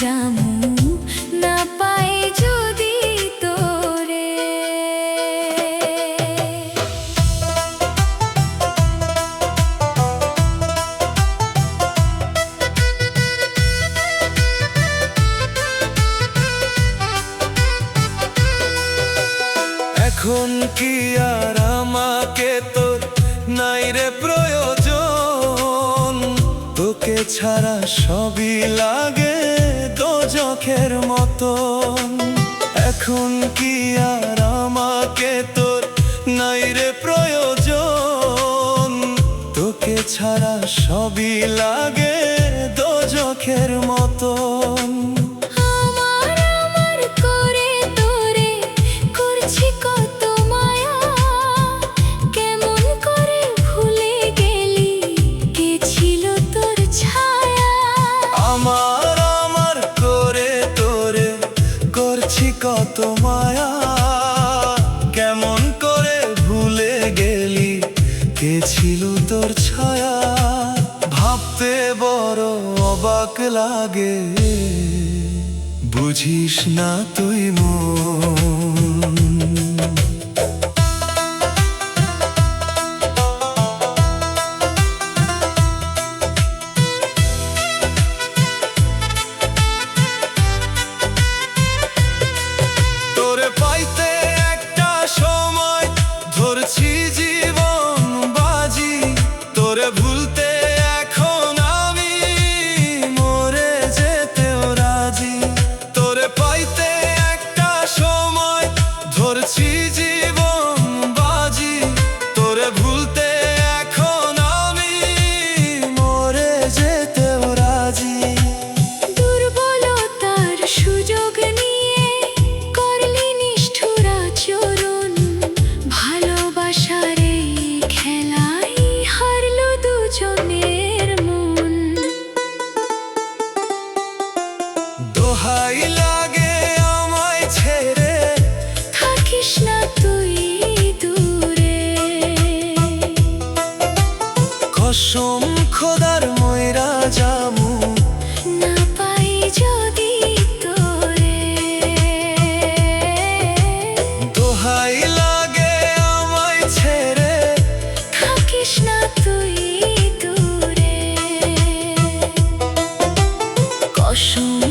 যামু না পাই যদি তোরে। এখন কি আর আমাকে তোর নাই রে প্রয়োজন, তোকে ছাড়া সবই লাগে দোজখের মতন। এখন কি আর আমাকে তোর নাই রে প্রয়োজন, তোকে ছাড়া সবই লাগে দোজখের মতন। কত মায়া কেমন করে ভুলে গেলি কে ছিল তোর ছায়া। ভাবতে বড় অবাক লাগে, বুঝিস না তুই মন। পাইতে একটা সময় ধরছি জীবন বাজি, তোরে ভুলতে এখন আমি মরে যেতেও রাজি। তোরে পাইতে একটা সময় ধরছি জীবন বাজি, তোরে ভুলতে এখন আমি মরে যেতেও রাজি। দুর্বলতার সুযোগ দোহাই লাগে আমায় ছেড়ে থাকিস না তুই দূরে। কসম খোদার ময়রা যামু না পাই যদি তোরে। দোহাই লাগে আমায় ছেড়ে থাকিস না তুই দূরে। কসম